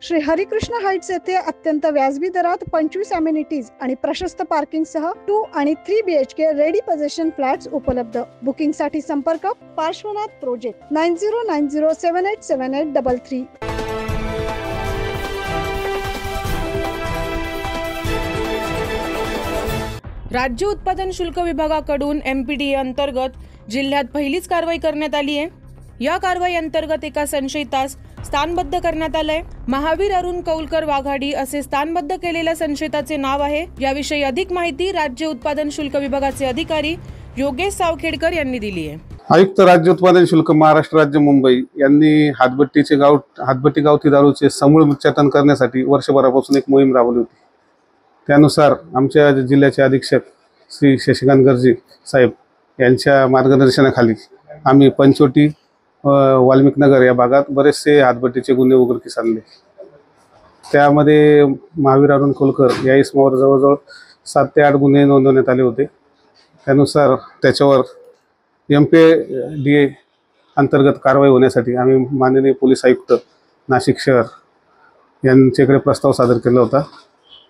Shri Harikrishna Heights येथे अत्यंत व्याजबी दरात 25 अमेनिटीज आणि प्रशस्त पार्किंग सह 2 आणि 3 BHK रेडी पोझिशन फ्लॅट्स उपलब्ध। बुकिंग साठी संपर्क पार्श्वनाथ प्रोजेक्ट 9090787833। राज्य उत्पादन शुल्क विभागाकडून MPDA अंतर्गत जिल्ह्यात पहिलीच कारवाई करण्यात आली आहे। या कारवाई अंतर्गत एका संशयितास स्थानबद्ध करण्यात आलंय। महावीर अरुण कौलकर वाघाडी असे स्थानबद्ध केलेल्या संशयिताचे नाव आहे। याविषयी अधिक माहिती राज्य उत्पादन शुल्क विभागाचे अधिकारी योगेश सावखेडकर यांनी दिली आहे। आयुक्त राज्य उत्पादन शुल्क महाराष्ट्र राज्य मुंबई यांनी हातभट्टी गावठी दारूचे समूळ उच्चाटन करण्यासाठी वर्षभरापासून एक मोहीम राबवली होती। त्यानुसार आमच्या जिल्ह्याचे अधीक्षक श्री शशिकांत गर्जे साहेब यांच्या मार्गदर्शनाखाली आम्ही पंचवटी वाल्मिकनगर या भागात बरेचसे हातभट्टीचे गुन्हे उघडकीस आणले। त्यामध्ये महावीर अरुण कौलकर या इसमावर जवळजवळ 7 ते 8 गुन्हे नोंदवण्यात आले होते। त्यानुसार त्याच्यावर MPDA अंतर्गत कारवाई होण्यासाठी आम्ही माननीय पोलीस आयुक्त नाशिक शहर यांच्याकडे प्रस्ताव सादर केला होता।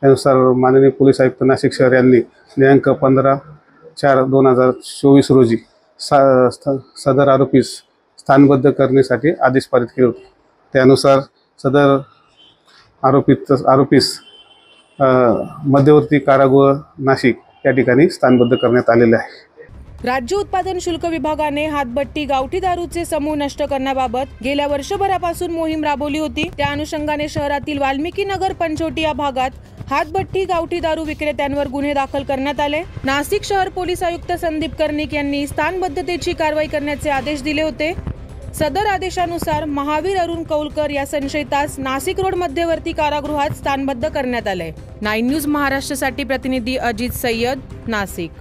त्यानुसार माननीय पोलीस आयुक्त नाशिक शहर यांनी दिनांक 15/4/2024 रोजी सदर आरोपीस स्थानबद्ध करण्यासाठी आदेश पारित केले होते। त्यानुसार सदर आरोपीस मध्यवर्ती कारागृह नाशिक या ठिकाणी स्थानबद्ध करण्यात आलेले आहे। राज्य उत्पादन शुल्क विभागाने हातभट्टी गावठी दारूचे समूह नष्ट करण्याबाबत गेल्या वर्षभरापासून मोहीम राबवली होती। त्या अनुषंगाने शहरातील वाल्मिकी नगर पंचवटी या भागात हातभट्टी गावठी दारू विक्रेत्यांवर गुन्हे दाखल करण्यात आले। नाशिक शहर पोलीस आयुक्त संदीप कर्णिक यांनी स्थानबद्धतेची कारवाई करण्याचे आदेश दिले होते। सदर आदेशानुसार महावीर अरुण कौलकर या संशयितास नाशिक रोड मध्यवर्ती कारागृहात स्थानबद्ध करण्यात आले। 9 न्यूज महाराष्ट्रासाठी प्रतिनिधी अजित सय्यद, नाशिक।